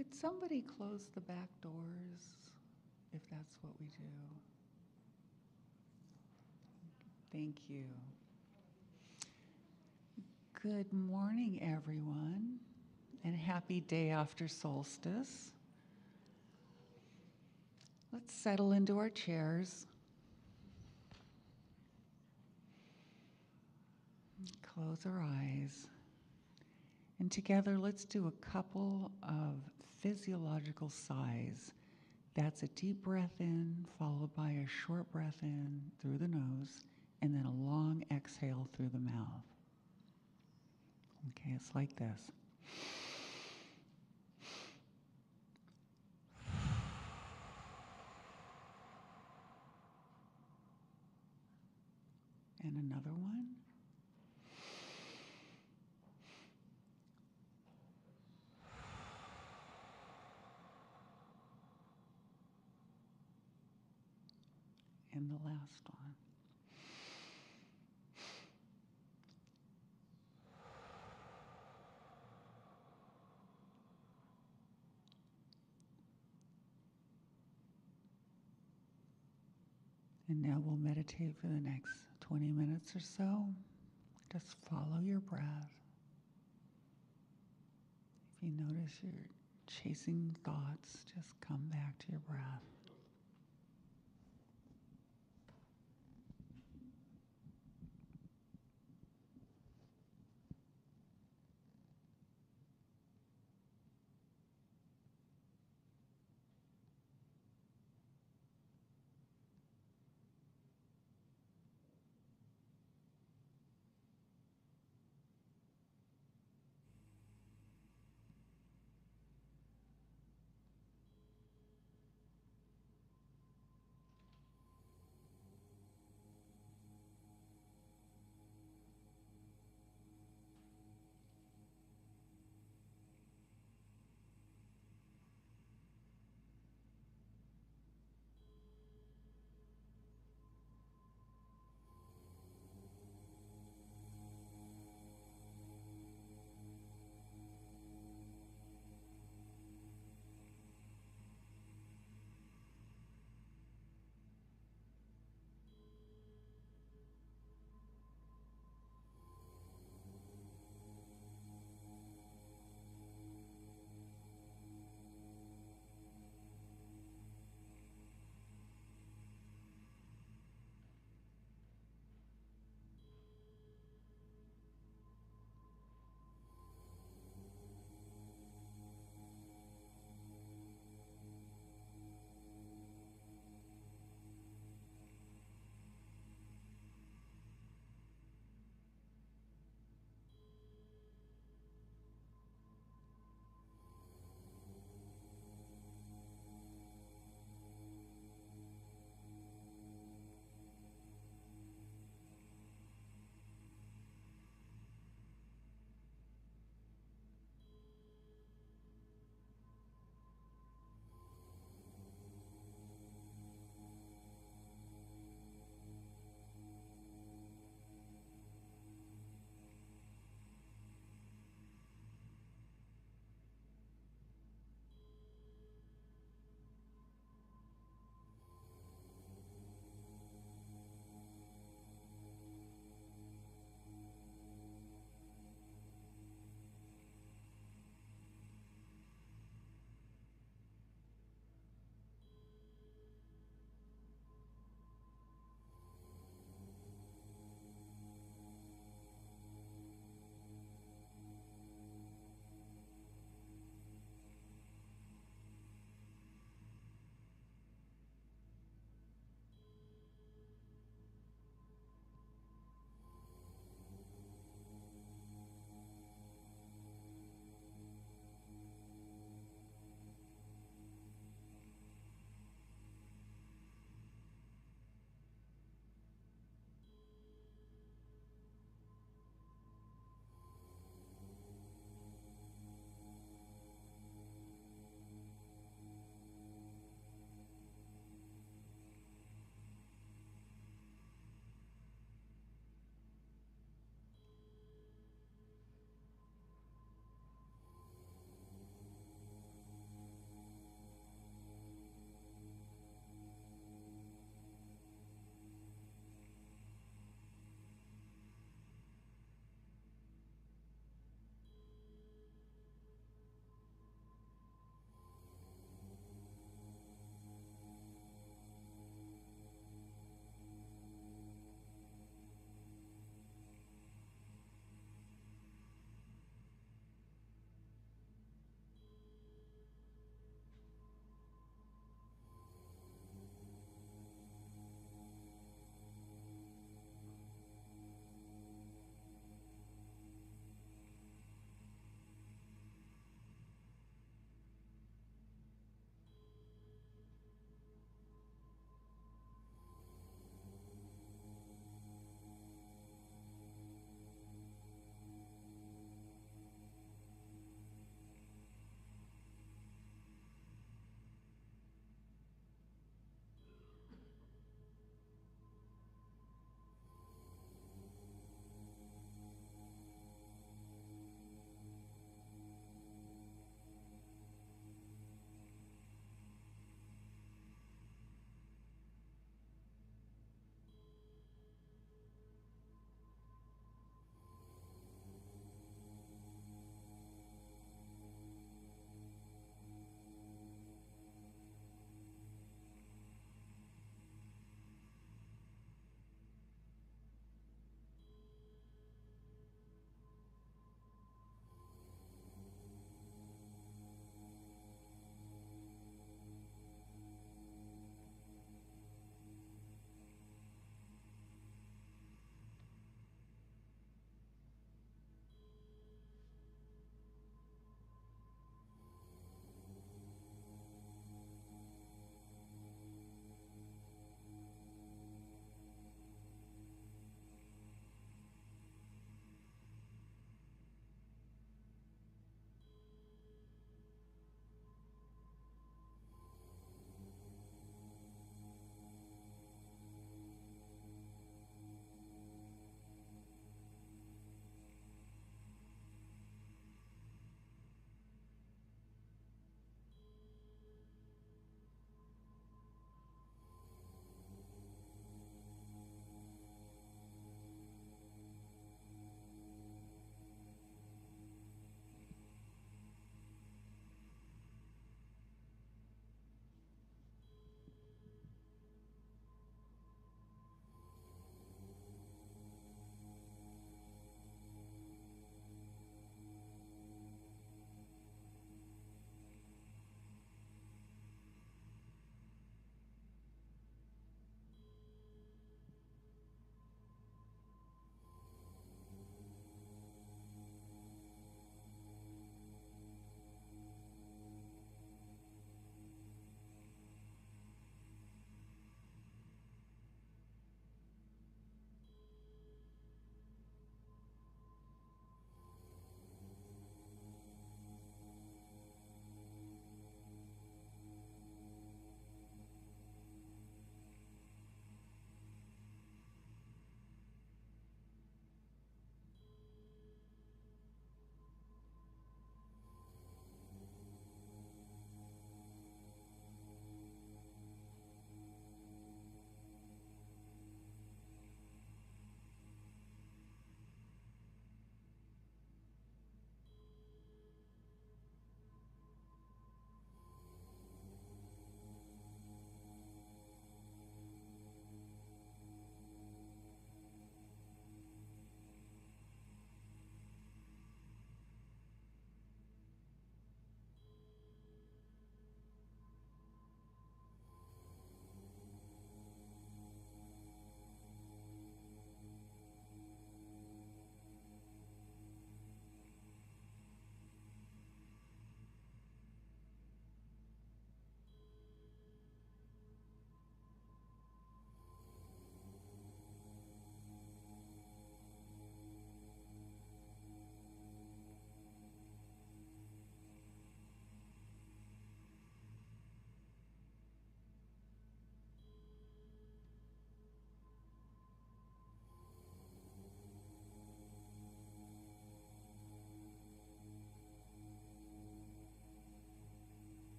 Could somebody close the back doors, if that's what we do? Thank you. Good morning, everyone, and happy day after solstice. Let's settle into our chairs. Close our eyes. And together, let's do a couple of physiological sighs. That's a deep breath in, followed by a short breath in through the nose, and then a long exhale through the mouth. Okay, it's like this. And another one. And the last one. And now we'll meditate for the next 20 minutes or so. Just follow your breath. If you notice you're chasing thoughts, just come back to your breath.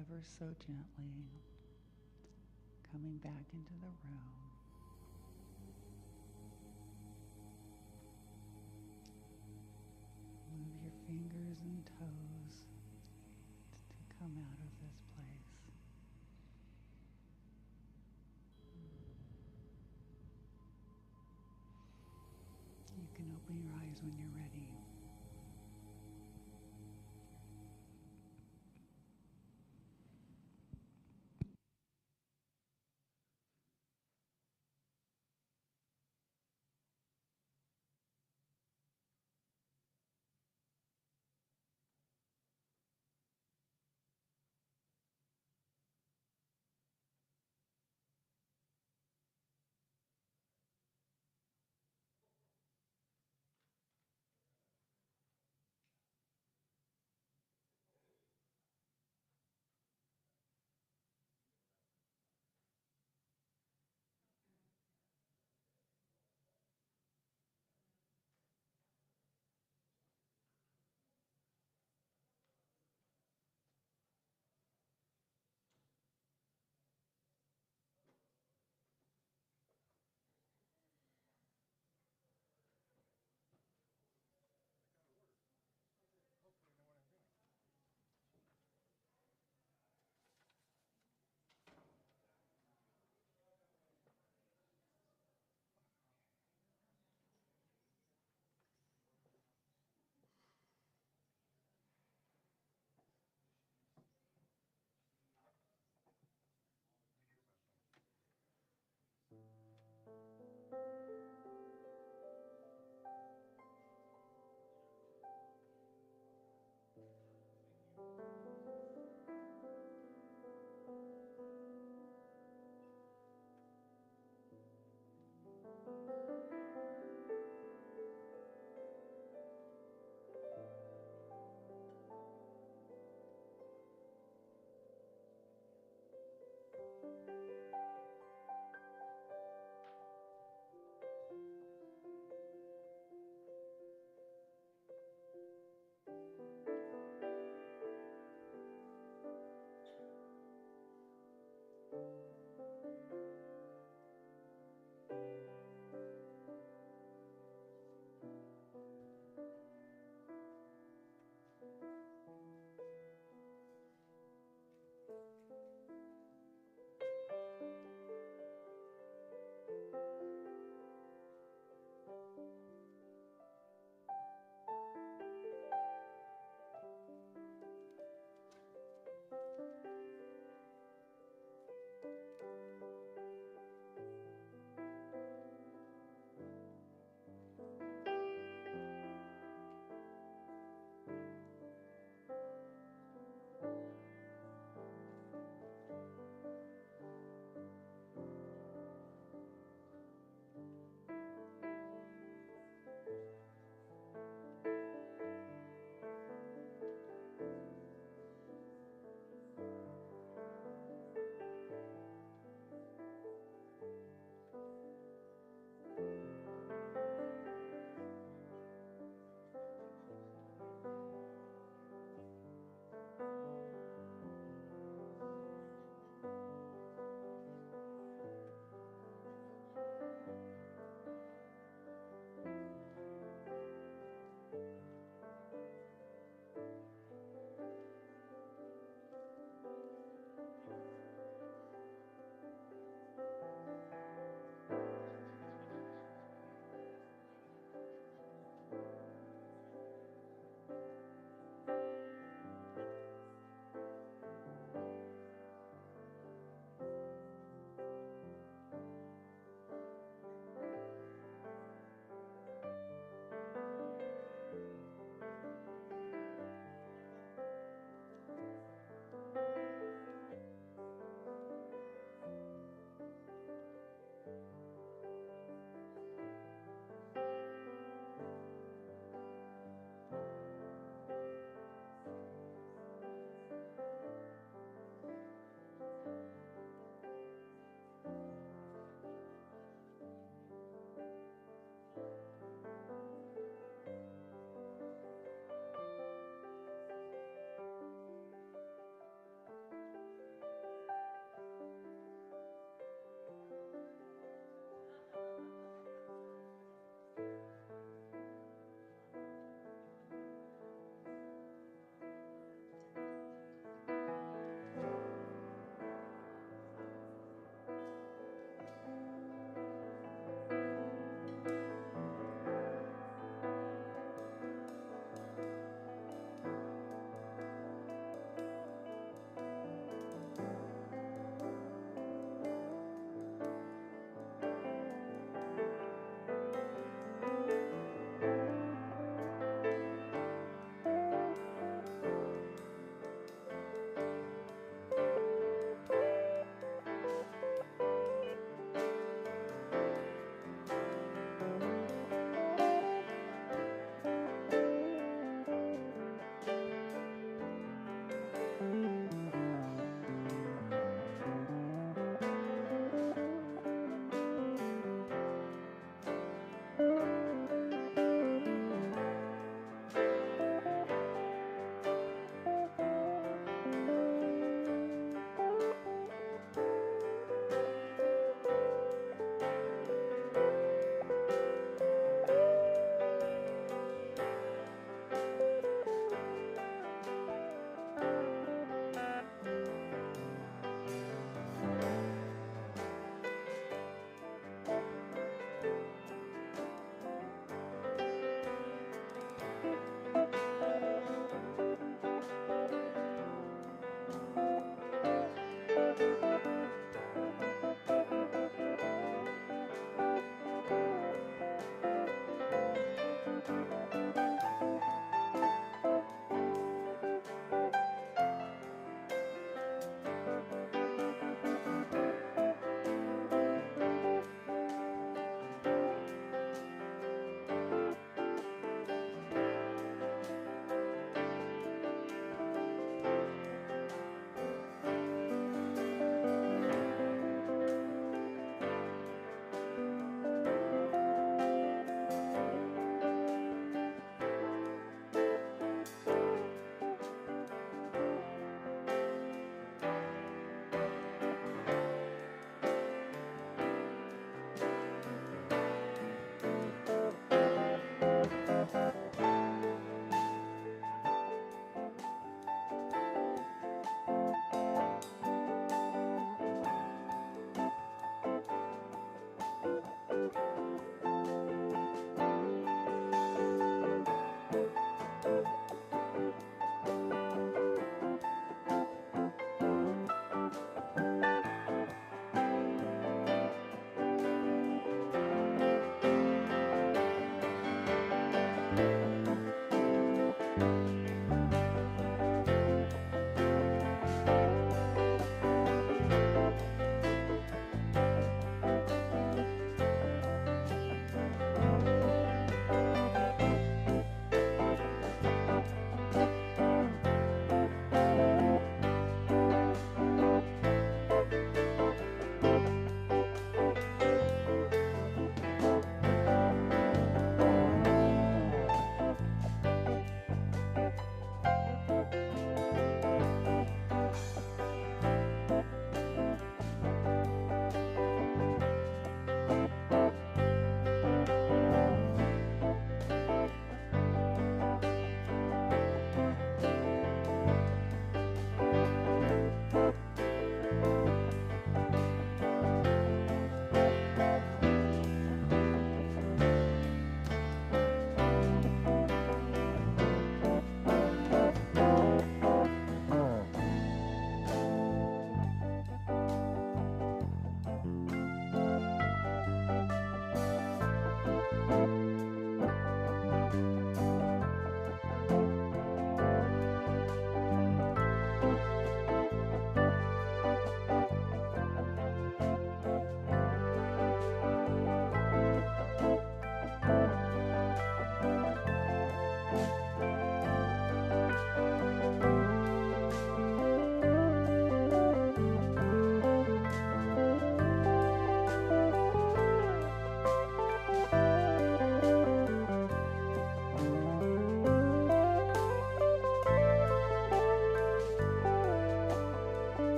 ever so gently, coming back into the room. Move your fingers and toes to come out of this place. You can open your eyes when you're ready.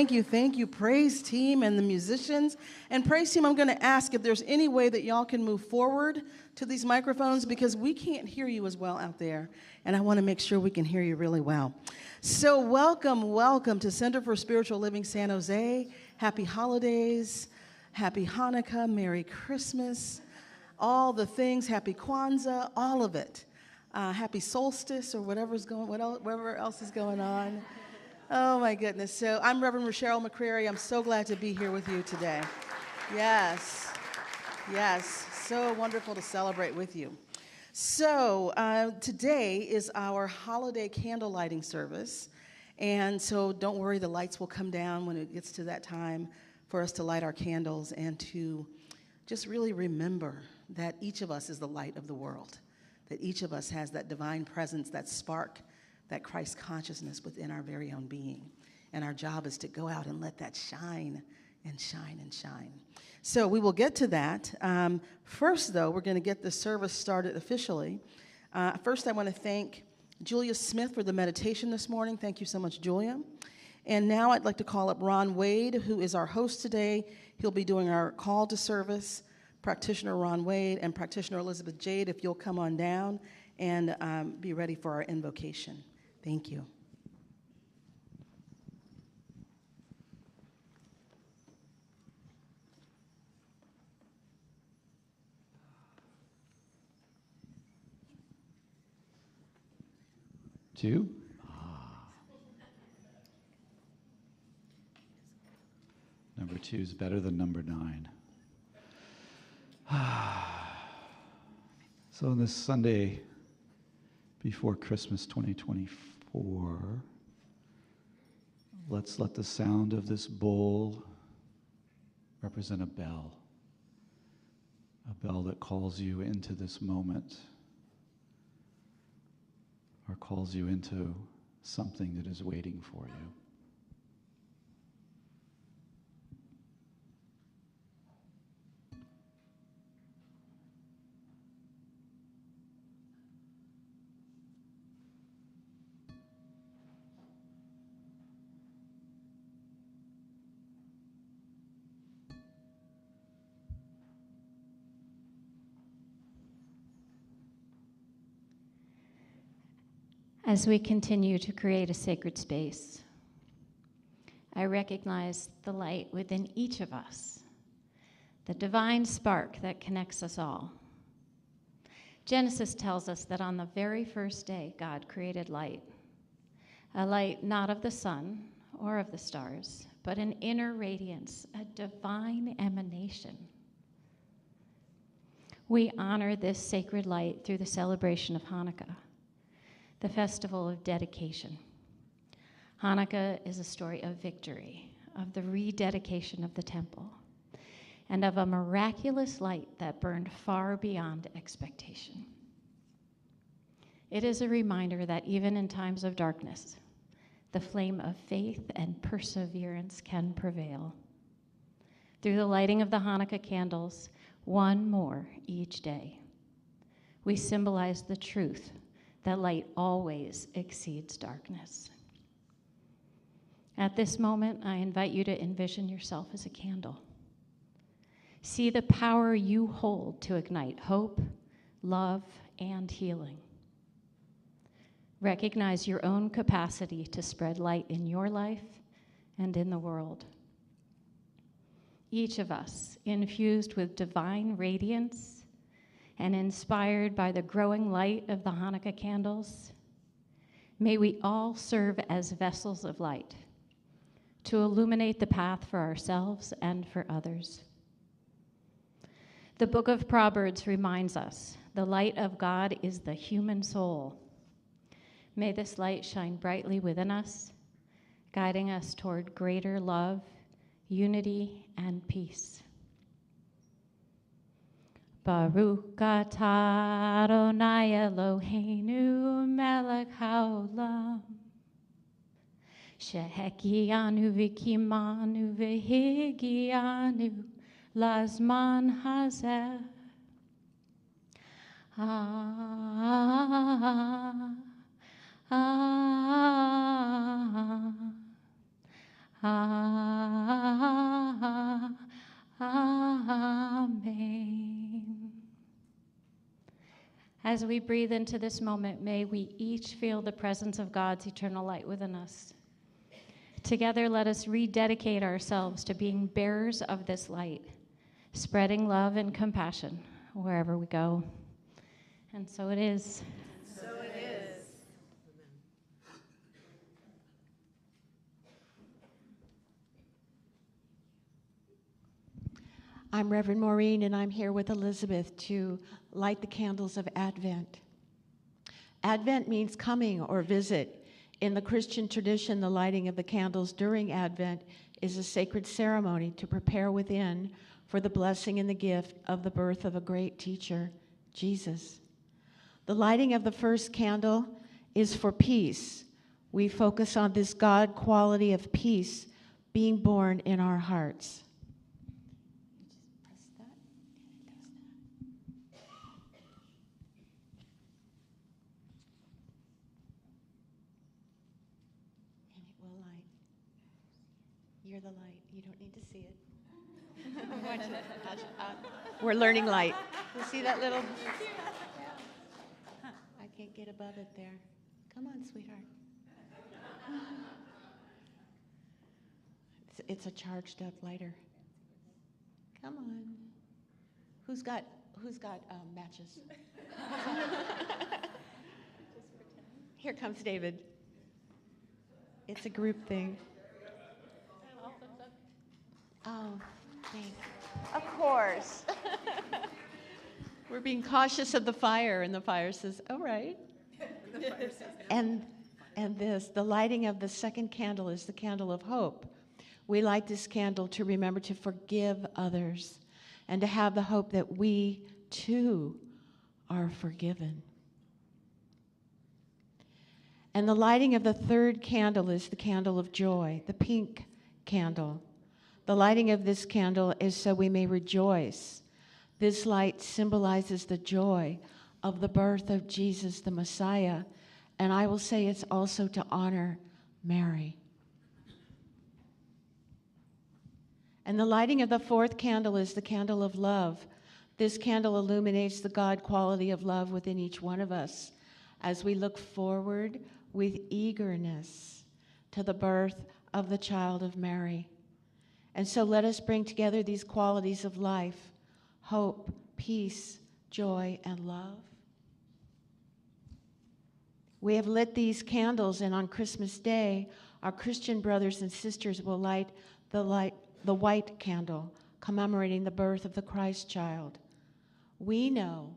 thank you, praise team and the musicians. And praise team, I'm going to ask if there's any way that y'all can move forward to these microphones because we can't hear you as well out there. And I want to make sure we can hear you really well. So welcome to Center for Spiritual Living San Jose. Happy holidays, happy Hanukkah, Merry Christmas, all the things, happy Kwanzaa, all of it. Happy solstice or whatever else is going on. Oh my goodness. So I'm Reverend Rasheryl McCreary. I'm so glad to be here with you today. Yes. So wonderful to celebrate with you. So today is our holiday candle lighting service. And so don't worry, the lights will come down when it gets to that time for us to light our candles and to just really remember that each of us is the light of the world, that each of us has that divine presence, that spark, that Christ consciousness within our very own being. And our job is to go out and let that shine and shine and shine. So we will get to that. First, though, we're going to get the service started officially. First, I want to thank Julia Smith for the meditation this morning. Thank you so much, Julia. And now I'd like to call up Ron Wade, who is our host today. He'll be doing our call to service. Practitioner Ron Wade and Practitioner Elizabeth Jade, if you'll come on down and be ready for our invocation. Thank you. Two? Number 2 is better than number 9. So on this Sunday before Christmas 2024, let's let the sound of this bowl represent a bell that calls you into this moment or calls you into something that is waiting for you. As we continue to create a sacred space, I recognize the light within each of us, the divine spark that connects us all. Genesis tells us that on the very first day, God created light, a light not of the sun or of the stars, but an inner radiance, a divine emanation. We honor this sacred light through the celebration of Hanukkah, the festival of dedication. Hanukkah is a story of victory, of the rededication of the temple, and of a miraculous light that burned far beyond expectation. It is a reminder that even in times of darkness, the flame of faith and perseverance can prevail. Through the lighting of the Hanukkah candles, one more each day, we symbolize the truth that light always exceeds darkness. At this moment, I invite you to envision yourself as a candle. See the power you hold to ignite hope, love, and healing. Recognize your own capacity to spread light in your life and in the world. Each of us, infused with divine radiance, and inspired by the growing light of the Hanukkah candles, may we all serve as vessels of light to illuminate the path for ourselves and for others. The book of Proverbs reminds us the light of God is the human soul. May this light shine brightly within us, guiding us toward greater love, unity, and peace. Baruch atah Adonai Eloheinu melech haolam, shehekianu v'kimanu v'higianu lazman hazeh. As we breathe into this moment, may we each feel the presence of God's eternal light within us. Together, let us rededicate ourselves to being bearers of this light, spreading love and compassion wherever we go. And so it is. So it is. I'm Reverend Maureen, and I'm here with Elizabeth to light the candles of Advent. Advent means coming or visit. In the Christian tradition, the lighting of the candles during Advent is a sacred ceremony to prepare within for the blessing and the gift of the birth of a great teacher, Jesus. The lighting of the first candle is for peace. We focus on this God quality of peace being born in our hearts. You're the light. You don't need to see it. Watch it. We're learning light. You see that little... I can't get above it there. Come on, sweetheart. It's a charged up lighter. Come on. Who's got matches? Here comes David. It's a group thing. Oh, thanks. Of course. We're being cautious of the fire, and the fire says, all right. And the lighting of the second candle is the candle of hope. We light this candle to remember to forgive others and to have the hope that we, too, are forgiven. And the lighting of the third candle is the candle of joy, the pink candle. The lighting of this candle is so we may rejoice. This light symbolizes the joy of the birth of Jesus, the Messiah, and I will say it's also to honor Mary. And the lighting of the fourth candle is the candle of love. This candle illuminates the God quality of love within each one of us as we look forward with eagerness to the birth of the child of Mary. And so let us bring together these qualities of life, hope, peace, joy, and love. We have lit these candles, and on Christmas Day, our Christian brothers and sisters will light the white candle, commemorating the birth of the Christ child. We know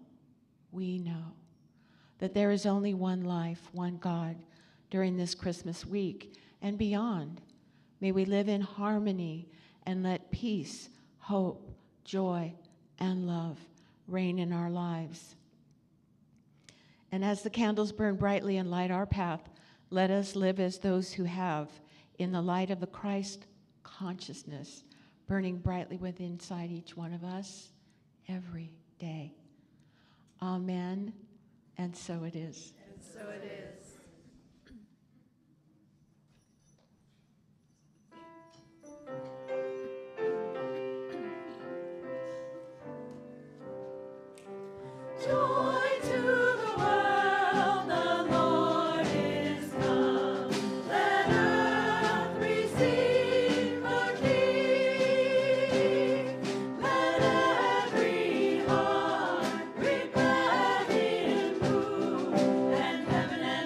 that there is only one life, one God during this Christmas week and beyond. May we live in harmony and let peace, hope, joy, and love reign in our lives. And as the candles burn brightly and light our path, let us live as those who have, in the light of the Christ consciousness, burning brightly within inside each one of us every day. Amen, and so it is. And so it is. Joy to the world, the Lord is come. Let earth receive her King. Let every heart prepare Him move, and heaven and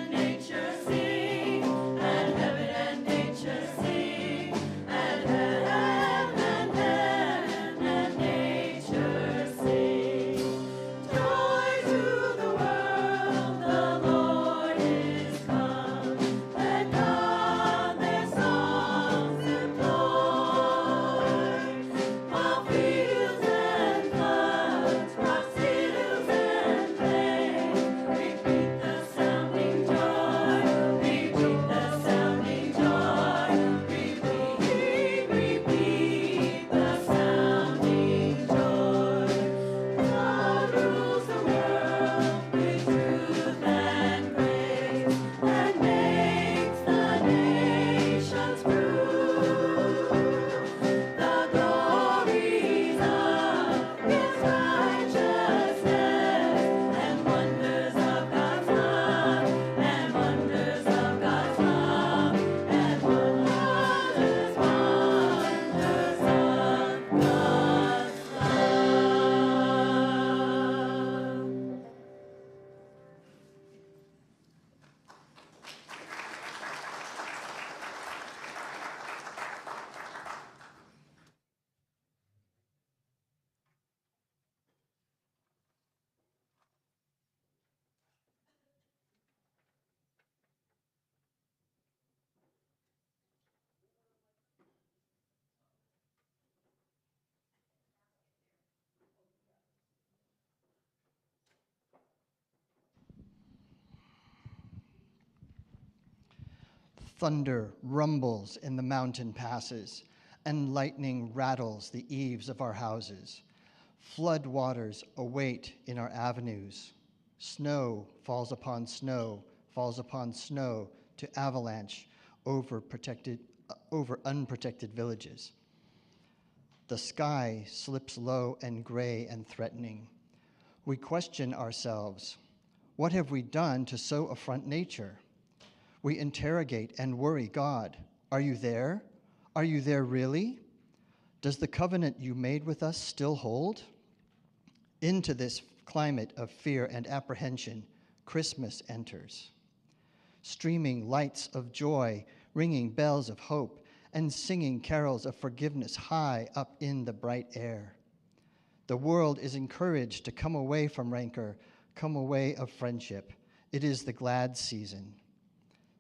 Thunder rumbles in the mountain passes, and lightning rattles the eaves of our houses. Flood waters await in our avenues. Snow falls upon snow, falls upon snow to avalanche over unprotected villages. The sky slips low and gray and threatening. We question ourselves. What have we done to so affront nature? We interrogate and worry God. Are you there? Are you there really? Does the covenant you made with us still hold? Into this climate of fear and apprehension, Christmas enters. Streaming lights of joy, ringing bells of hope, and singing carols of forgiveness high up in the bright air. The world is encouraged to come away from rancor, come away of friendship. It is the glad season.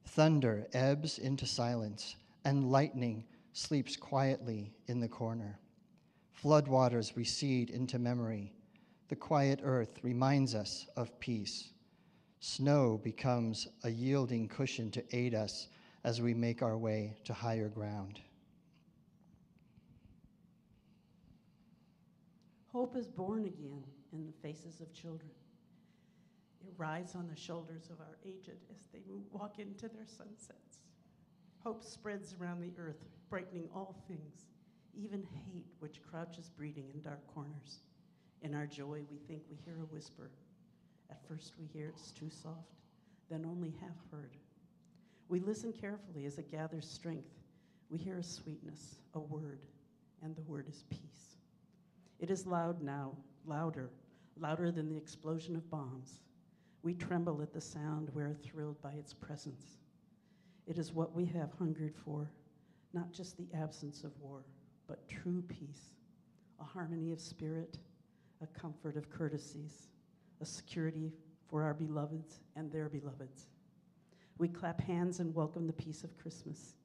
Thunder ebbs into silence, and lightning sleeps quietly in the corner. Floodwaters recede into memory. The quiet earth reminds us of peace. Snow becomes a yielding cushion to aid us as we make our way to higher ground. Hope is born again in the faces of children. It rides on the shoulders of our aged as they walk into their sunsets. Hope spreads around the earth, brightening all things, even hate which crouches breeding in dark corners. In our joy, we think we hear a whisper. At first we hear it's too soft, then only half heard. We listen carefully as it gathers strength. We hear a sweetness, a word, and the word is peace. It is loud now, louder than the explosion of bombs. We tremble at the sound, we're thrilled by its presence. It is what we have hungered for, not just the absence of war, but true peace, a harmony of spirit, a comfort of courtesies, a security for our beloveds and their beloveds. We clap hands and welcome the peace of Christmas.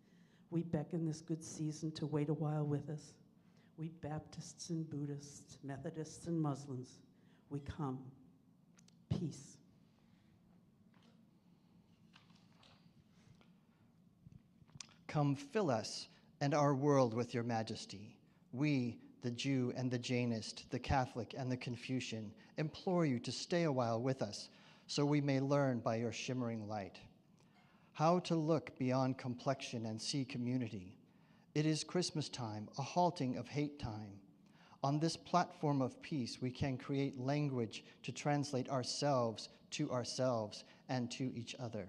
We beckon this good season to wait a while with us. We Baptists and Buddhists, Methodists and Muslims, we come. Peace. Come fill us and our world with your majesty. We, the Jew and the Jainist, the Catholic and the Confucian, implore you to stay a while with us so we may learn by your shimmering light how to look beyond complexion and see community. It is Christmas time, a halting of hate time. On this platform of peace, we can create language to translate ourselves and to each other.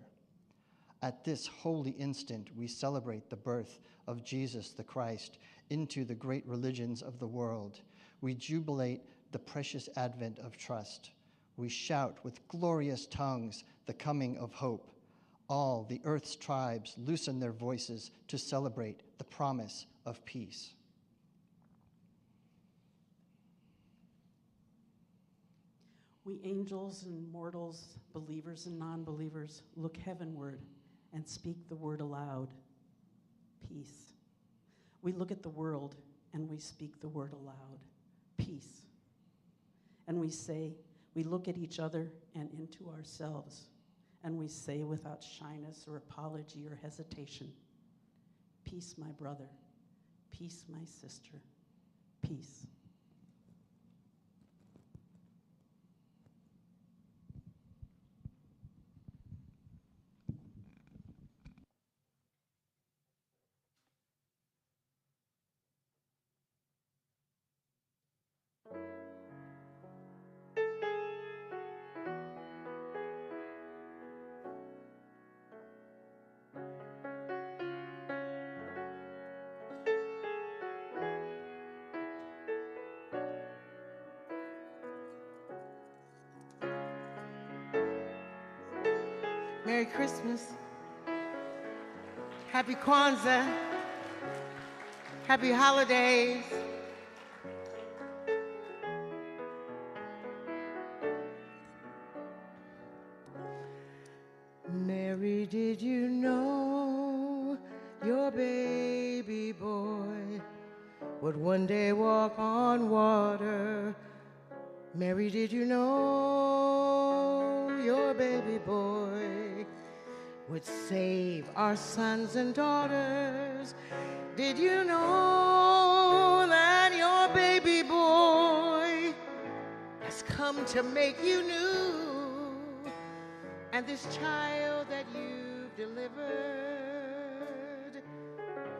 At this holy instant, we celebrate the birth of Jesus the Christ into the great religions of the world. We jubilate the precious advent of trust. We shout with glorious tongues the coming of hope. All the earth's tribes loosen their voices to celebrate the promise of peace. We angels and mortals, believers and non-believers, look heavenward and speak the word aloud, peace. We look at the world and we speak the word aloud, peace. And we say, we look at each other and into ourselves, and we say without shyness or apology or hesitation, peace, my brother, peace, my sister, peace. Merry Christmas. Happy Kwanzaa. Happy holidays. Mary, did you know your baby boy would one day walk on water? Mary, did you know your baby boy would save our sons and daughters. Did you know that your baby boy has come to make you new? And this child that you've delivered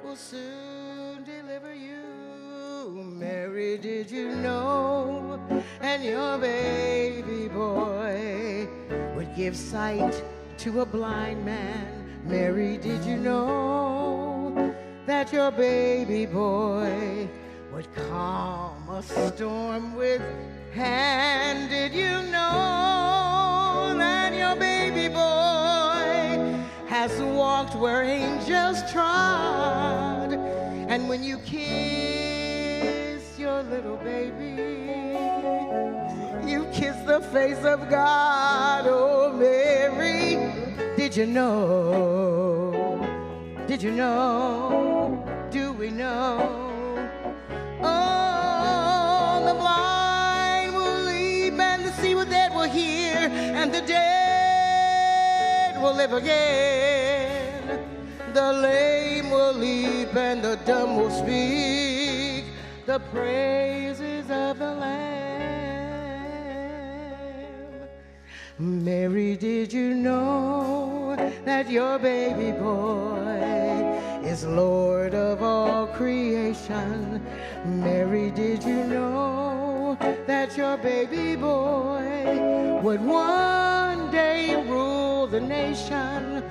will soon deliver you. Mary, did you know? And your baby boy would give sight to a blind man. Mary, did you know that your baby boy would calm a storm with hand? Did you know that your baby boy has walked where angels trod? And when you kiss your little baby, you kiss the face of God. Oh, Mary, did you know? Did you know? Do we know? Oh, the blind will leap and the sea will dead will hear and the dead will live again. The lame will leap and the dumb will speak the praises of the Lamb. Mary, did you know that your baby boy is Lord of all creation? Mary, did you know that your baby boy would one day rule the nation?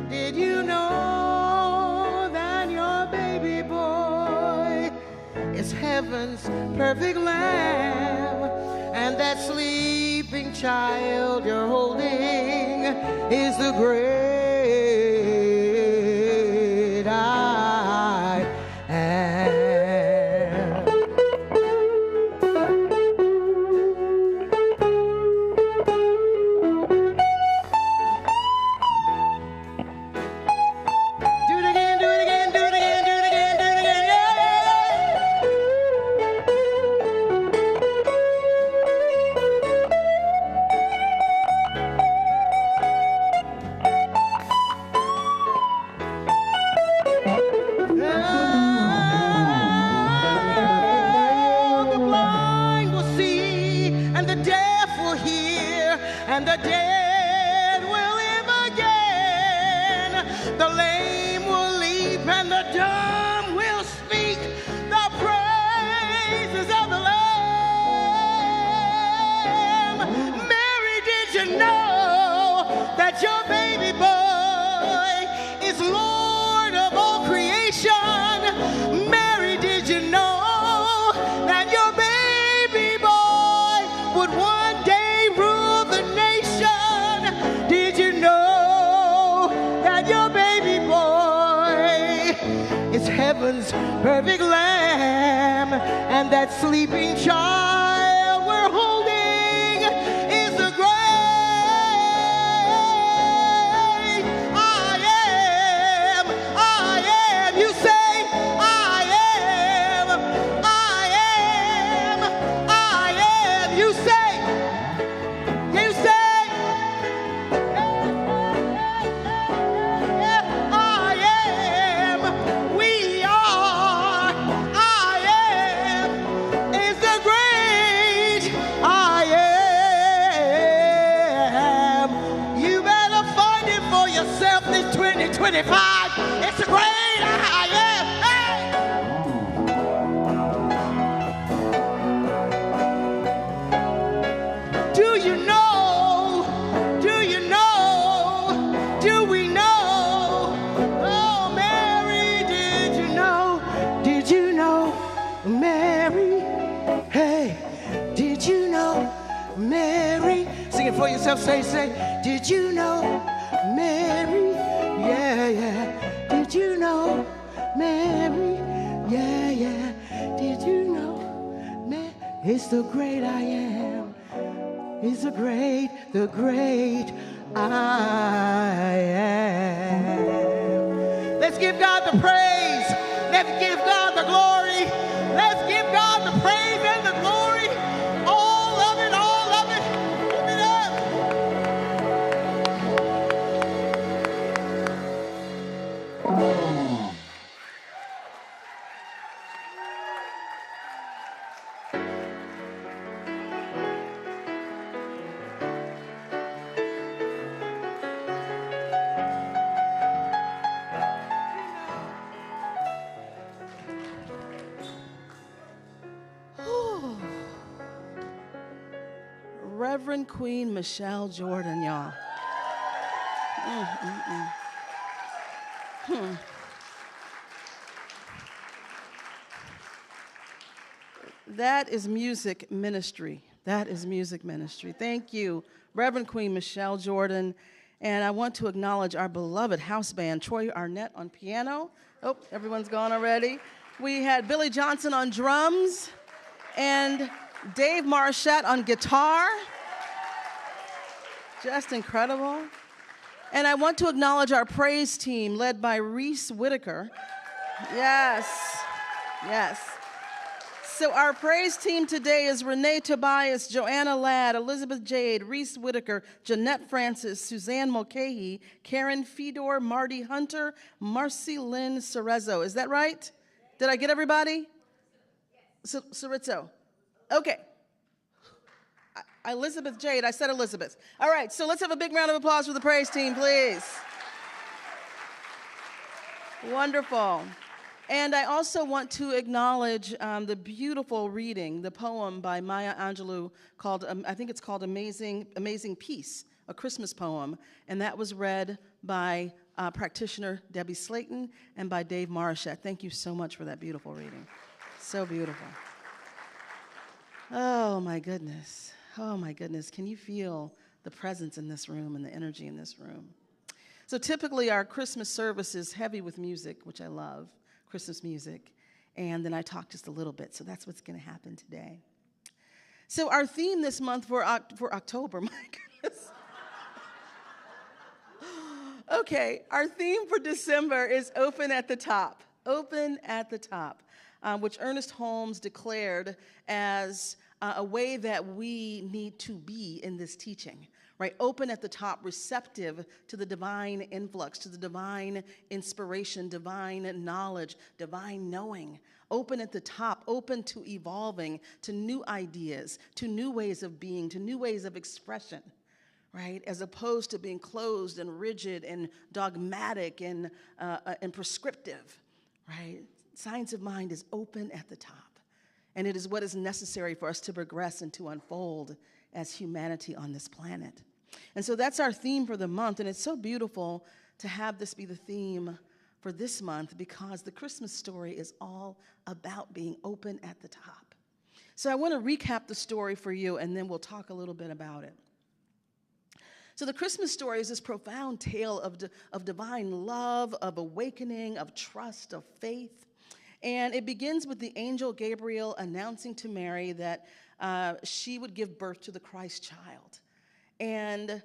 Did you know that your baby boy is heaven's perfect lamb? And that sleeping child you're holding is the great I am. Do it again, do it again, do it again, do it again, do it again, yeah, the blind will see, and the deaf will hear, and the dead will live again. The lame will leap, and the dumb will speak the praises of the Lamb. Mary, did you know that your baby boy is Lord of all creation? Mary, did you know that your baby boy would one day rule the nation? Did you know that your baby boy is heaven's perfect lamb? And that sleeping child we're holding is the great I am. I am. You say, I am. I am. I am. You say, you say, I am. We are. I am is the great I am. You better find it for yourself this 2025. It's the great I am. Hey! Do you know? Do you know? Do we know? Oh, Mary, did you know? Did you know, Mary? Hey, did you know, Mary? Sing it for yourself. Say, did you know, Mary? Yeah, yeah. Did you know, Mary? Yeah, yeah. Did you know, Mary? It's the great I am. It's the great I am. Let's give God the praise. Let's give God the glory. Let's give God the praise and the glory. All of it, all of it. Give it up. Reverend Queen Michelle Jordan, y'all. That is music ministry. That is music ministry. Thank you, Reverend Queen Michelle Jordan. And I want to acknowledge our beloved house band, Troy Arnett on piano. Oh, everyone's gone already. We had Billy Johnson on drums and Dave Maurichat on guitar. Just incredible. And I want to acknowledge our praise team led by Reece Whitaker. Yes, yes. So our praise team today is Renee, Tobias, Joanna Ladd, Elizabeth Jade, Reece Whitaker, Jeanette Francis, Susanne Mulcahy, Karen Fedor, Marti Hunter, Marcie, Lynn, Cerezo. Is that right? Did I get everybody? Cerezo. Okay. Elizabeth Jade, I said Elizabeth. All right, so let's have a big round of applause for the praise team, please. Wonderful. And I also want to acknowledge the beautiful reading, the poem by Maya Angelou called, I think it's called Amazing Peace, a Christmas poem. And that was read by practitioner Debbie Slayton and by Dave Maurichat. Thank you so much for that beautiful reading. So beautiful. Oh my goodness. Oh my goodness. Can you feel the presence in this room and the energy in this room? So typically our Christmas service is heavy with music, which I love. Christmas music, and then I talk just a little bit, so that's what's going to happen today. So our theme this month for October, my goodness. Okay, our theme for December is Open at the Top. Open at the Top, which Ernest Holmes declared as a way that we need to be in this teaching. Right, open at the top, receptive to the divine influx, to the divine inspiration, divine knowledge, divine knowing. Open at the top, open to evolving, to new ideas, to new ways of being, to new ways of expression, right? As opposed to being closed and rigid and dogmatic and prescriptive, right? Science of mind is open at the top. And it is what is necessary for us to progress and to unfold as humanity on this planet. And so that's our theme for the month, and it's so beautiful to have this be the theme for this month because the Christmas story is all about being open at the top. So I want to recap the story for you, and then we'll talk a little bit about it. So the Christmas story is this profound tale of divine love, of awakening, of trust, of faith. And it begins with the angel Gabriel announcing to Mary that she would give birth to the Christ child. And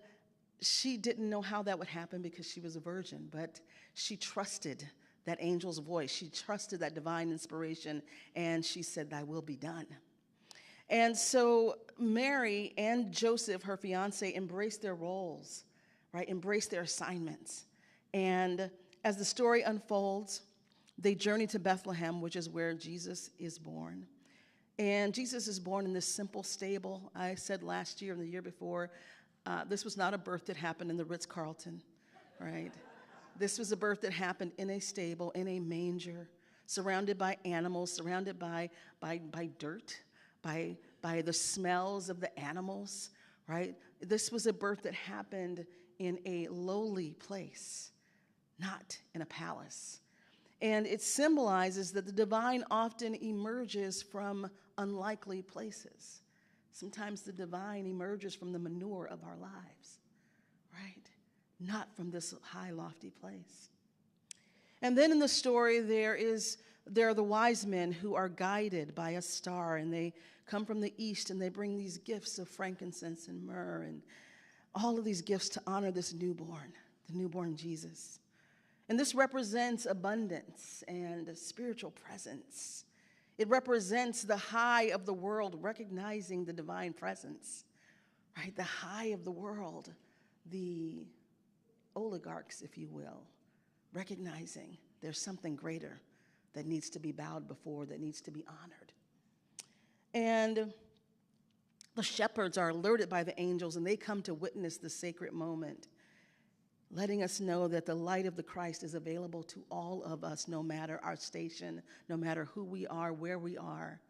she didn't know how that would happen because she was a virgin, but she trusted that angel's voice. She trusted that divine inspiration, and she said, "Thy will be done." And so Mary and Joseph, her fiance, embraced their roles, right? Embraced their assignments. And as the story unfolds, they journey to Bethlehem, which is where Jesus is born. And Jesus is born in this simple stable. I said last year and the year before, this was not a birth that happened in the Ritz-Carlton, right? This was a birth that happened in a stable, in a manger, surrounded by animals, surrounded by dirt, by the smells of the animals, right? This was a birth that happened in a lowly place, not in a palace. And it symbolizes that the divine often emerges from unlikely places. Sometimes the divine emerges from the manure of our lives, right? Not from this high, lofty place. And then in the story, there are the wise men who are guided by a star, and they come from the east, and they bring these gifts of frankincense and myrrh, and all of these gifts to honor this newborn, the newborn Jesus. And this represents abundance and spiritual presence. It represents the high of the world, recognizing the divine presence, right? The high of the world, the oligarchs, if you will, recognizing there's something greater that needs to be bowed before, that needs to be honored. And the shepherds are alerted by the angels, and they come to witness the sacred moment, letting us know that the light of the Christ is available to all of us, no matter our station, no matter who we are, where we are,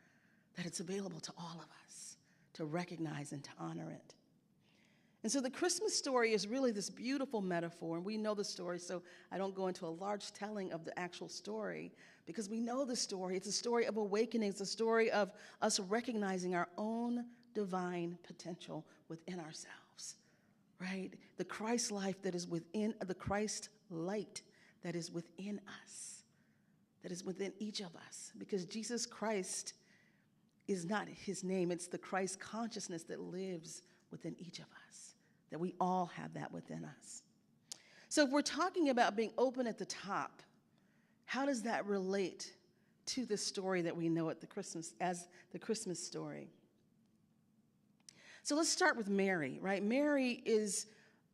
that it's available to all of us to recognize and to honor it. And so the Christmas story is really this beautiful metaphor, and we know the story, so I don't go into a large telling of the actual story, because we know the story. It's a story of awakening. It's a story of us recognizing our own divine potential within ourselves, right? The Christ life that is within, the Christ light that is within us, that is within each of us, because Jesus Christ is not his name. It's the Christ consciousness that lives within each of us, that we all have that within us. So if we're talking about being open at the top, how does that relate to the story that we know at the Christmas, as the Christmas story? So let's start with Mary, right? Mary is,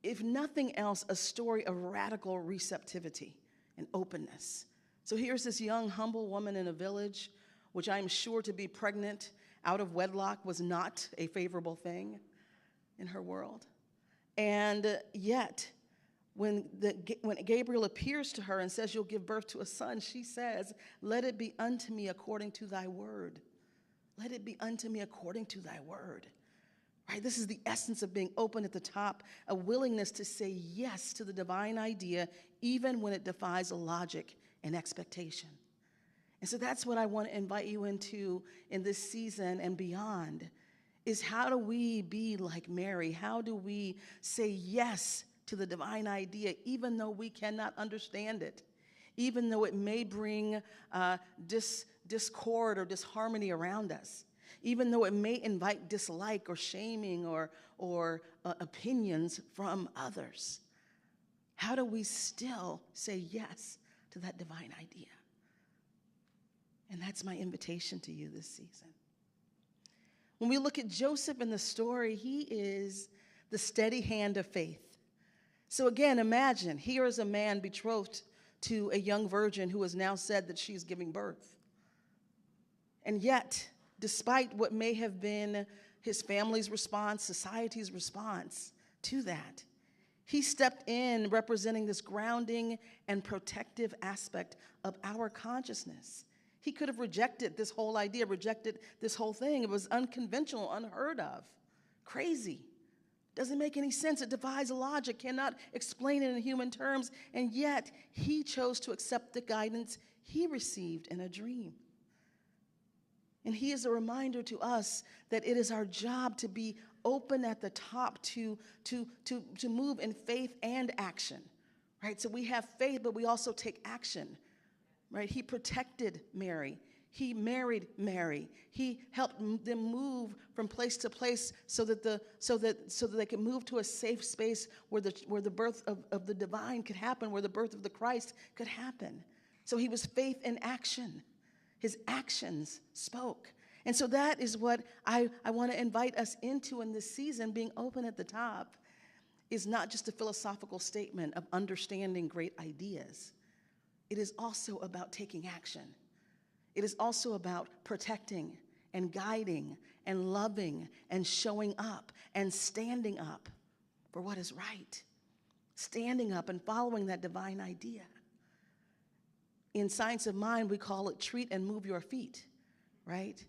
if nothing else, a story of radical receptivity and openness. So here's this young, humble woman in a village, which I'm sure to be pregnant out of wedlock was not a favorable thing in her world. And yet, when Gabriel appears to her and says, you'll give birth to a son, she says, let it be unto me according to thy word. Let it be unto me according to thy word. Right? This is the essence of being open at the top, a willingness to say yes to the divine idea, even when it defies logic and expectation. And so that's what I want to invite you into in this season and beyond, is how do we be like Mary? How do we say yes to the divine idea, even though we cannot understand it, even though it may bring discord or disharmony around us, even though it may invite dislike or shaming or opinions from others? How do we still say yes to that divine idea? And that's my invitation to you this season. When we look at Joseph in the story, he is the steady hand of faith. So again, imagine, here is a man betrothed to a young virgin who has now said that she's giving birth. And yet, despite what may have been his family's response, society's response to that, he stepped in representing this grounding and protective aspect of our consciousness. He could have rejected this whole idea, rejected this whole thing. It was unconventional, unheard of, crazy. Doesn't make any sense. It defies logic, cannot explain it in human terms. And yet, he chose to accept the guidance he received in a dream. And he is a reminder to us that it is our job to be open at the top, to move in faith and action, right? So we have faith, but we also take action, right? He protected Mary. He married Mary. He helped them move from place to place so that they could move to a safe space where the birth of the divine could happen, where the birth of the Christ could happen. So he was faith in action. His actions spoke. And so that is what I want to invite us into in this season. Being open at the top is not just a philosophical statement of understanding great ideas. It is also about taking action. It is also about protecting and guiding and loving and showing up and standing up for what is right. Standing up and following that divine idea. In science of mind, we call it treat and move your feet, right?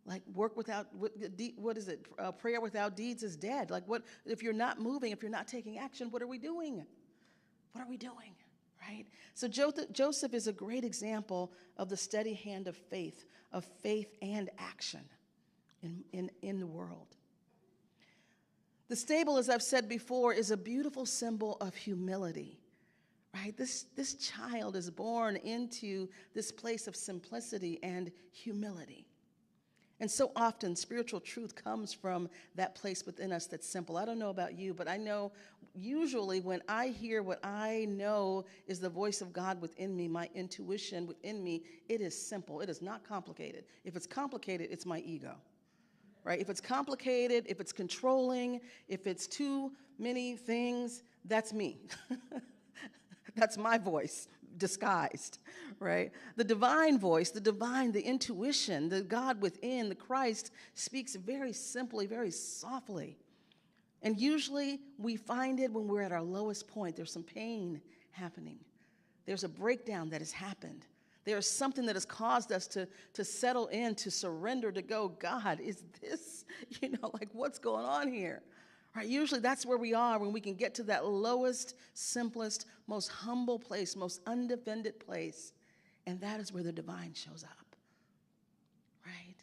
Like work without, what is it? Prayer without deeds is dead. Like what, if you're not moving, if you're not taking action, what are we doing? What are we doing, right? So Joseph is a great example of the steady hand of faith and action in the world. The stable, as I've said before, is a beautiful symbol of humility. Right? This child is born into this place of simplicity and humility. And so often, spiritual truth comes from that place within us that's simple. I don't know about you, but I know usually when I hear what I know is the voice of God within me, my intuition within me, it is simple. It is not complicated. If it's complicated, it's my ego. Right? If it's complicated, if it's controlling, if it's too many things, that's me. That's my voice disguised, right? The divine voice, the intuition, the God within, the Christ speaks very simply, very softly. And usually we find it when we're at our lowest point. There's some pain happening. There's a breakdown that has happened. There's something that has caused us to settle in, to surrender, to go, God, is this, like what's going on here? Right? Usually that's where we are when we can get to that lowest, simplest, most humble place, most undefended place. And that is where the divine shows up. Right?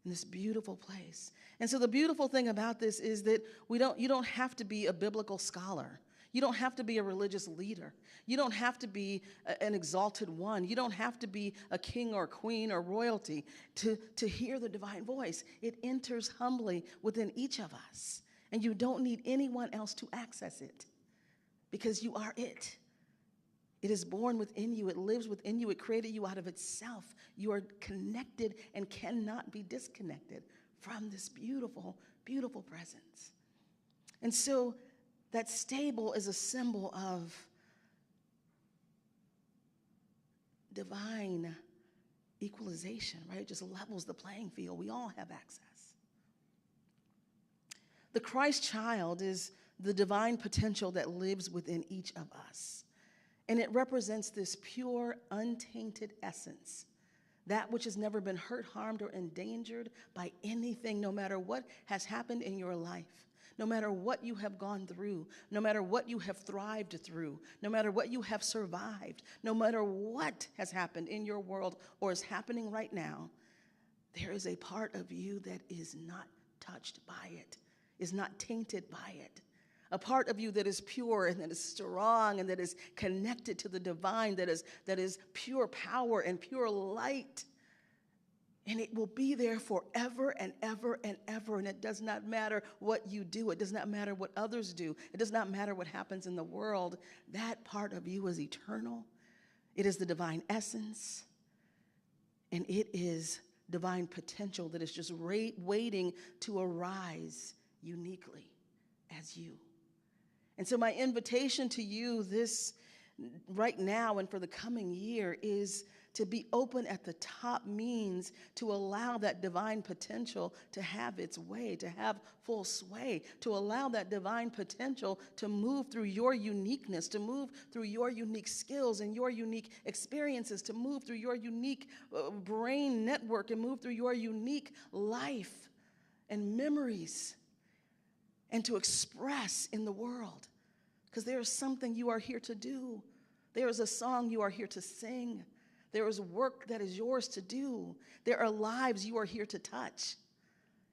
In this beautiful place. And so the beautiful thing about this is that you don't have to be a biblical scholar. You don't have to be a religious leader. You don't have to be an exalted one. You don't have to be a king or queen or royalty to hear the divine voice. It enters humbly within each of us. And you don't need anyone else to access it because you are it. It is born within you. It lives within you. It created you out of itself. You are connected and cannot be disconnected from this beautiful, beautiful presence. And so that stable is a symbol of divine equalization, right? It just levels the playing field. We all have access. The Christ child is the divine potential that lives within each of us. And it represents this pure, untainted essence, that which has never been hurt, harmed, or endangered by anything, no matter what has happened in your life, no matter what you have gone through, no matter what you have thrived through, no matter what you have survived, no matter what has happened in your world or is happening right now, there is a part of you that is not touched by it, is not tainted by it. A part of you that is pure and that is strong and that is connected to the divine, that is pure power and pure light. And it will be there forever and ever and ever. And it does not matter what you do. It does not matter what others do. It does not matter what happens in the world. That part of you is eternal. It is the divine essence. And it is divine potential that is just waiting to arise uniquely as you. And so my invitation to you this right now and for the coming year is to be open at the top means to allow that divine potential to have its way, to have full sway, to allow that divine potential to move through your uniqueness, to move through your unique skills and your unique experiences, to move through your unique brain network and move through your unique life and memories, and to express in the world. Because there is something you are here to do. There is a song you are here to sing. There is work that is yours to do. There are lives you are here to touch.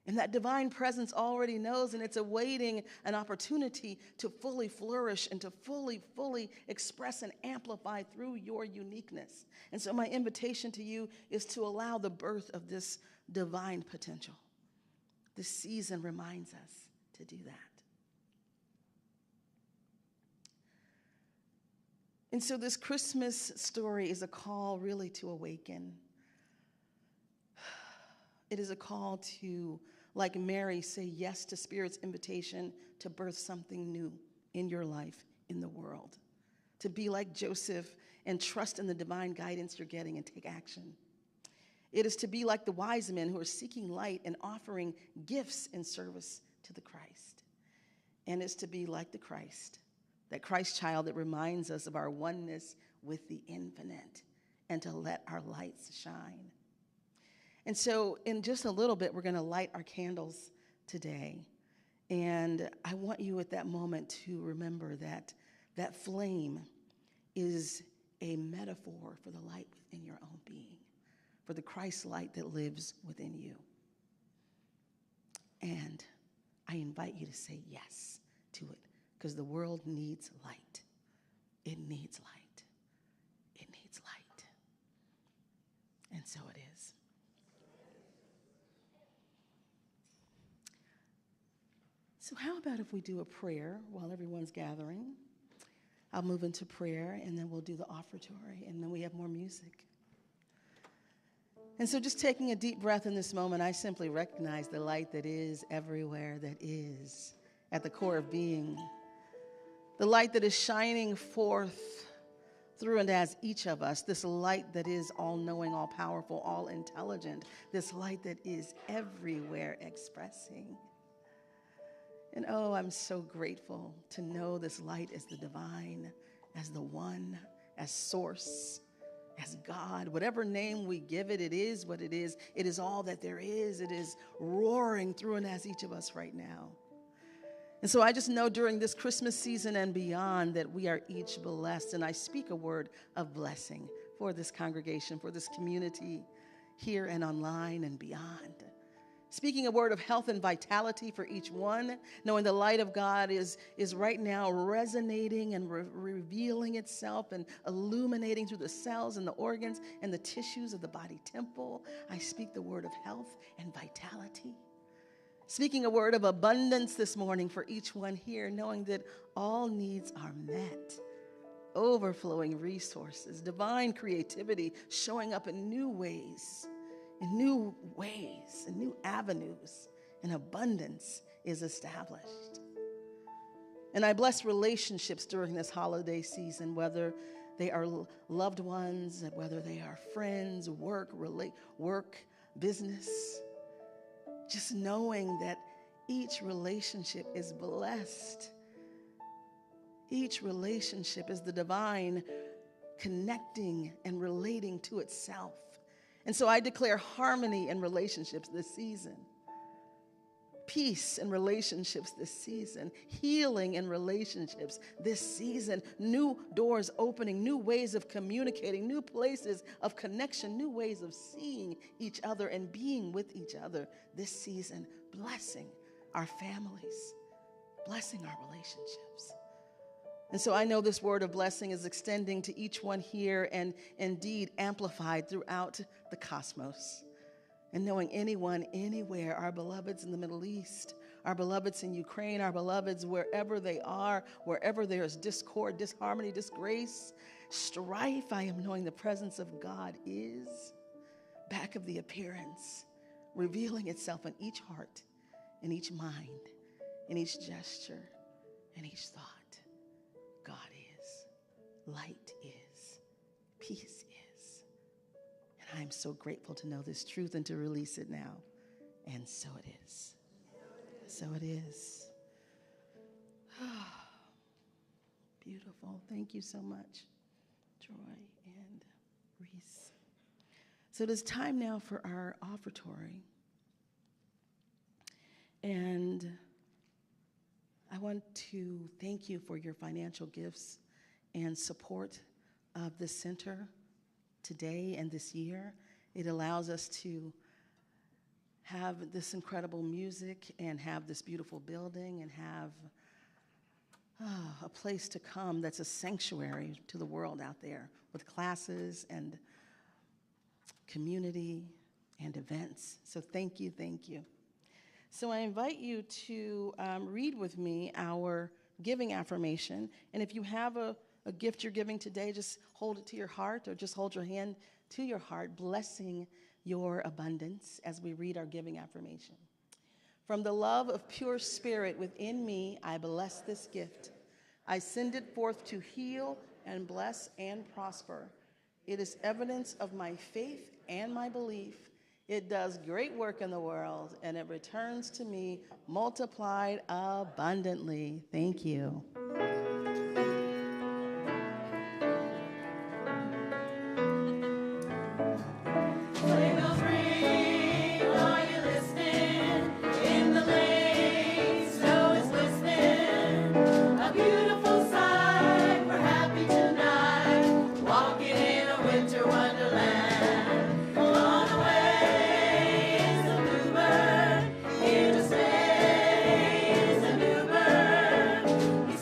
And that divine presence already knows, and it's awaiting an opportunity to fully flourish and to fully express and amplify through your uniqueness. And so my invitation to you is to allow the birth of this divine potential. This season reminds us to do that. And so this Christmas story is a call really to awaken. It is a call to, like Mary, say yes to Spirit's invitation to birth something new in your life, in the world. To be like Joseph and trust in the divine guidance you're getting and take action. It is to be like the wise men who are seeking light and offering gifts in service to the Christ. And it's to be like the Christ, that Christ child that reminds us of our oneness with the infinite and to let our lights shine. And so in just a little bit, we're going to light our candles today. And I want you at that moment to remember that that flame is a metaphor for the light within your own being, for the Christ light that lives within you. And I invite you to say yes to it, because the world needs light. It needs light. It needs light. And so it is. So how about if we do a prayer while everyone's gathering? I'll move into prayer, and then we'll do the offertory, and then we have more music. And so just taking a deep breath in this moment, I simply recognize the light that is everywhere, that is at the core of being. The light that is shining forth through and as each of us, this light that is all-knowing, all-powerful, all-intelligent, this light that is everywhere expressing. And oh, I'm so grateful to know this light as the divine, as the one, as source, as God. Whatever name we give it, it is what it is. It is all that there is. It is roaring through and as each of us right now. And so I just know during this Christmas season and beyond that we are each blessed. And I speak a word of blessing for this congregation, for this community here and online and beyond. Speaking a word of health and vitality for each one, knowing the light of God is right now resonating and revealing itself and illuminating through the cells and the organs and the tissues of the body temple. I speak the word of health and vitality. Speaking a word of abundance this morning for each one here, knowing that all needs are met. Overflowing resources, divine creativity showing up in new ways, in new avenues, and abundance is established. And I bless relationships during this holiday season, whether they are loved ones, whether they are friends, work, business. Just knowing that each relationship is blessed. Each relationship is the divine connecting and relating to itself. And so I declare harmony in relationships this season. Peace in relationships this season. Healing in relationships this season. New doors opening, new ways of communicating, new places of connection, new ways of seeing each other and being with each other this season. Blessing our families, blessing our relationships. And so I know this word of blessing is extending to each one here and indeed amplified throughout the cosmos. And knowing anyone, anywhere, our beloveds in the Middle East, our beloveds in Ukraine, our beloveds wherever they are, wherever there is discord, disharmony, disgrace, strife, I am knowing the presence of God is back of the appearance, revealing itself in each heart, in each mind, in each gesture, in each thought. God is, light is, peace is. And I am so grateful to know this truth and to release it now. And so it is. So it is. Beautiful. Thank you so much, Troy and Reece. So it is time now for our offertory. And I want to thank you for your financial gifts and support of this center today and this year. It allows us to have this incredible music and have this beautiful building and have a place to come that's a sanctuary to the world out there with classes and community and events. So thank you, thank you. So I invite you to read with me our giving affirmation. And if you have a gift you're giving today, just hold it to your heart or just hold your hand to your heart, blessing your abundance as we read our giving affirmation. From the love of pure spirit within me, I bless this gift. I send it forth to heal and bless and prosper. It is evidence of my faith and my belief. It does great work in the world, and it returns to me multiplied abundantly. Thank you. He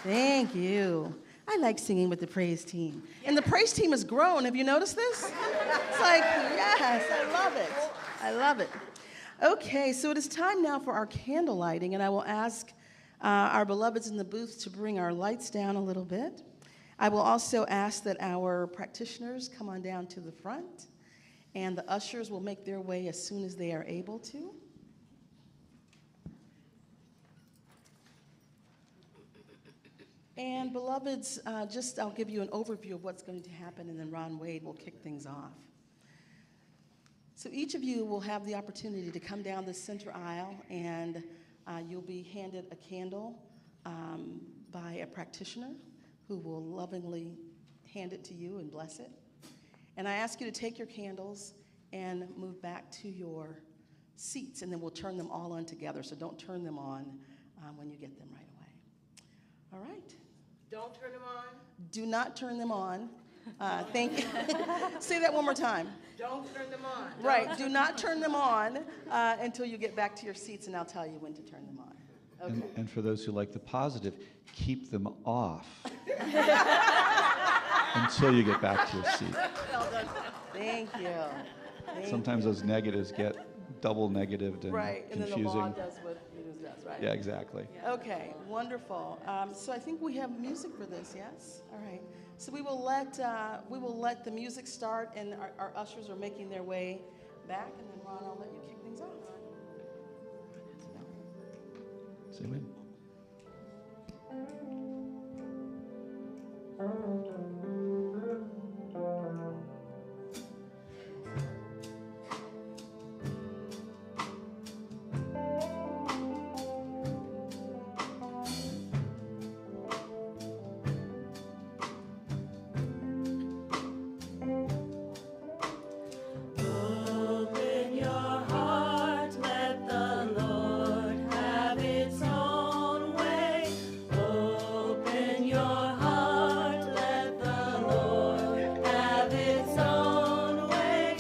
Thank you. I like singing with the praise team. And the praise team has grown. Have you noticed this? It's like, yes, I love it. I love it. Okay, so it is time now for our candle lighting, and I will ask our beloveds in the booth to bring our lights down a little bit. I will also ask that our practitioners come on down to the front, and the ushers will make their way as soon as they are able to. And beloveds, I'll give you an overview of what's going to happen, and then Ron Wade will kick things off. So each of you will have the opportunity to come down the center aisle, and you'll be handed a candle by a practitioner who will lovingly hand it to you and bless it. And I ask you to take your candles and move back to your seats, and then we'll turn them all on together. So don't turn them on when you get them right away. All right. Don't turn them on. Do not turn them on. Thank you. Say that one more time. Don't turn them on. Right. Do not turn them on until you get back to your seats, and I'll tell you when to turn them on. Okay. And for those who like the positive, keep them off until you get back to your seat. Thank you. Thank Sometimes you. those negatives get double negatived and Right, and then the law confusing. does what it does, right? Yeah, exactly. Okay, wonderful. So I think we have music for this, yes? All right. So we will let the music start, and our ushers are making their way back, and then Ron, I'll let you kick things off. Say when. Open your heart, let the Lord have its own way. Open your heart, let the Lord have its own way.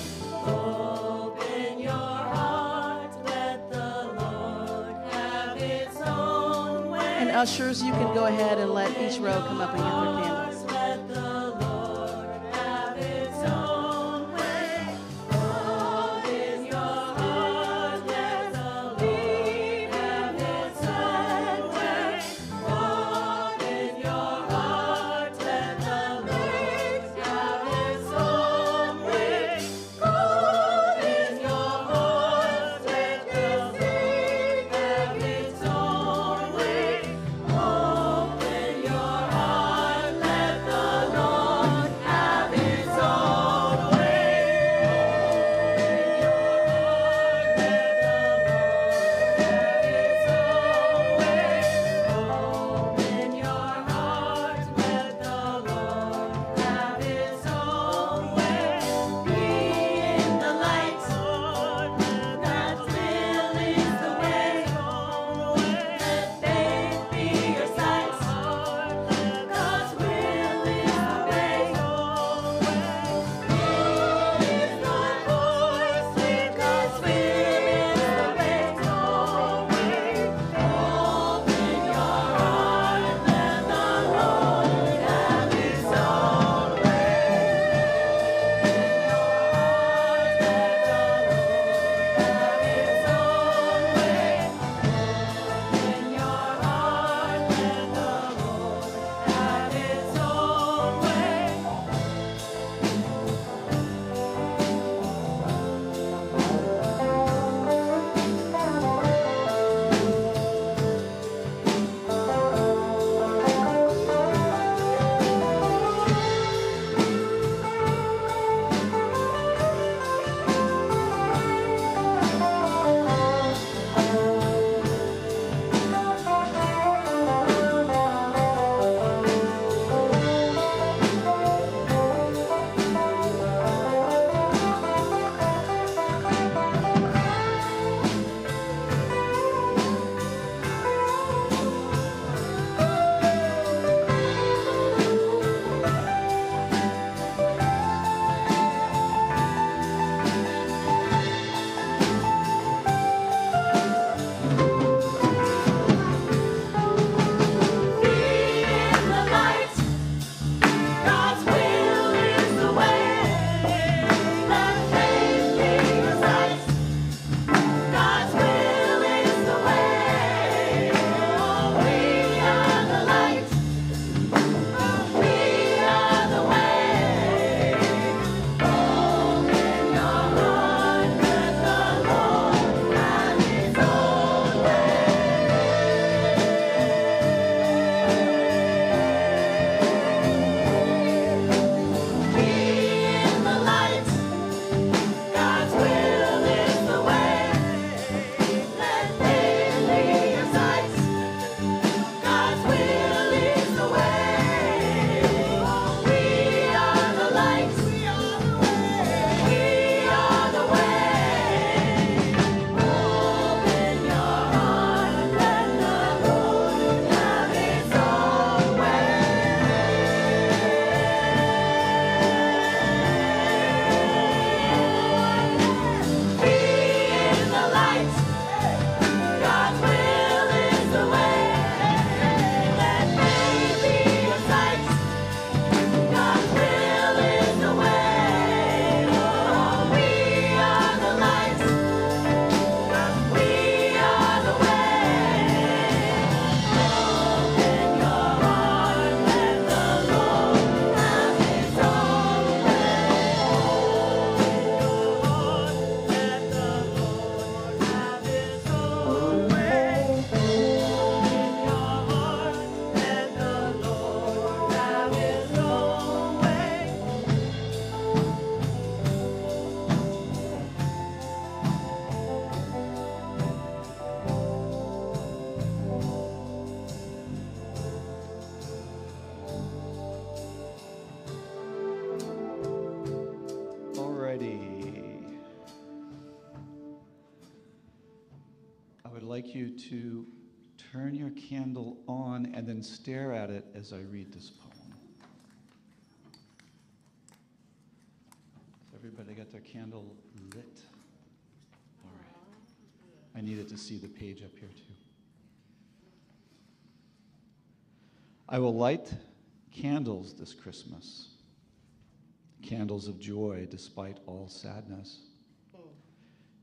Open your heart, let the Lord have its own way. And ushers, you can go ahead and let each row come up and get their candles. Let the Lord have its own way. Open your heart, let the Lord have its own way. Open your heart, let the Lord have its own way. Open your heart, let the Lord have its own way. Open your heart, let like you to turn your candle on and then stare at it as I read this poem. Has everybody got their candle lit? All right. I needed to see the page up here too. I will light candles this Christmas, candles of joy despite all sadness,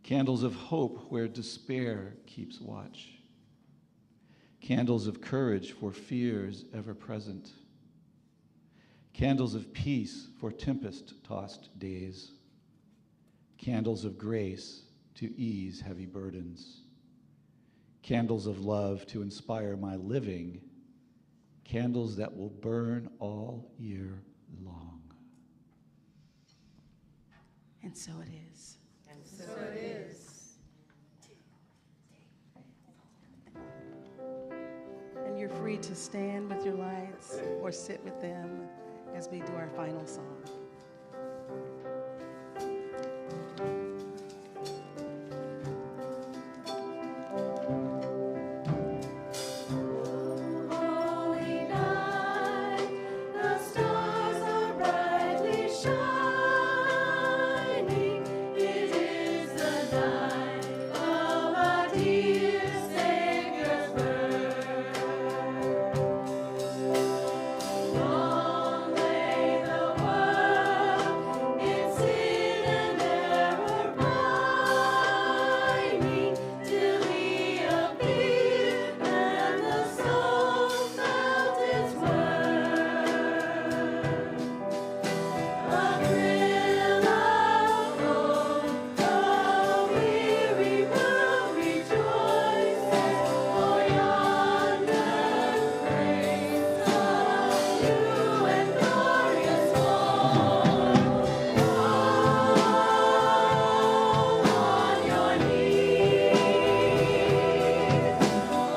candles of hope where despair keeps watch, candles of courage for fears ever present, candles of peace for tempest-tossed days, candles of grace to ease heavy burdens, candles of love to inspire my living, candles that will burn all year long. And so it is. And so it is. And you're free to stand with your lights or sit with them as we do our final song. Holy night, the stars are brightly shining. It is the night of our dear Savior's birth. Long lay the world in sin and error pining, till He appeared and the soul felt its worth. A thrill of hope, the weary world rejoices, for yonder praise of new and glorious morn. On your knees,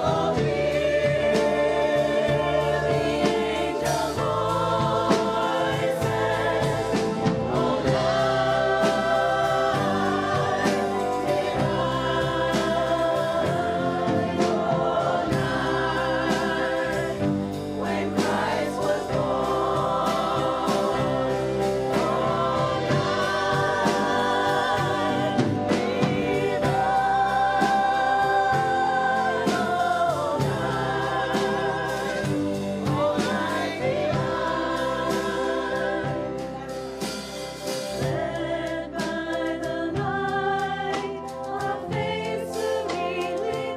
oh, hear the angel voices, oh, when Christ was led by the light, our faith serenely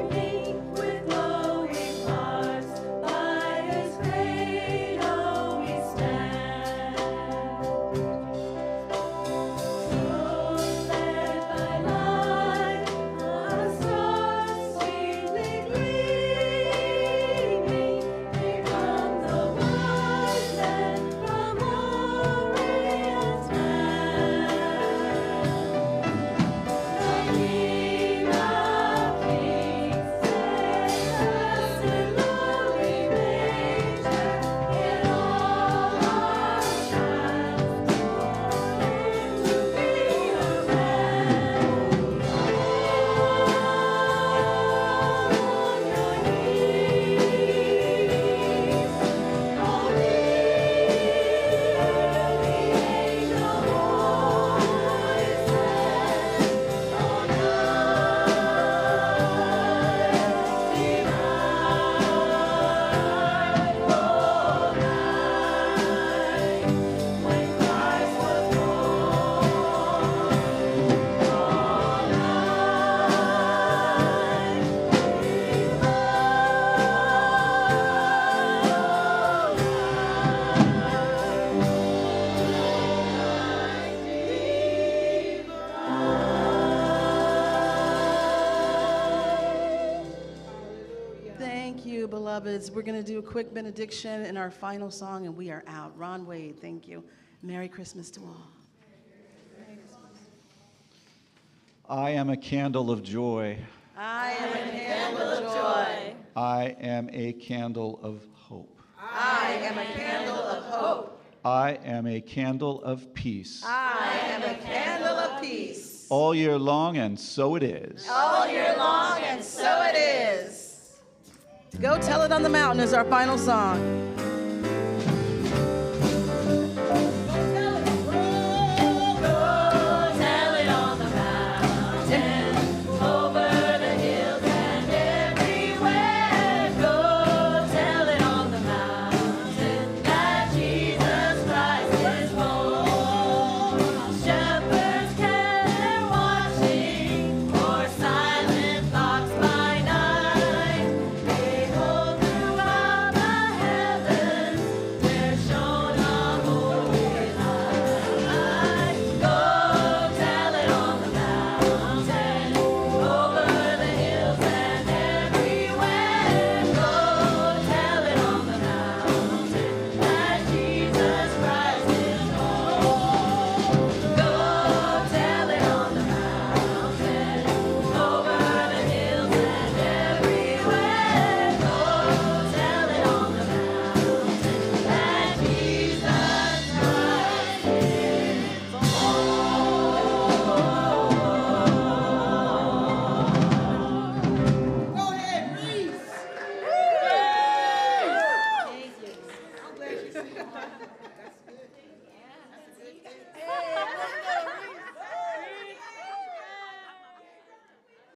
beaming, with glowing hearts by His cradle we stand. So led by light, our stars sweetly gleaming, here come the wise men from Orient's land. The King of Kings sets in lowly manger, in all our trials born to be our friend. On your knees, oh, hear the angel voices, oh, when Christ was Thank you, beloveds. We're going to do a quick benediction in our final song, and we are out. Ron Wade, thank you. Merry Christmas to all. I am a candle of joy. I am a candle of joy. I am a candle of hope. I am a candle of hope. I am a candle of peace. I am a candle of peace. all year long, and so it is. All year long, and so it is. Go Tell It on the Mountain is our final song.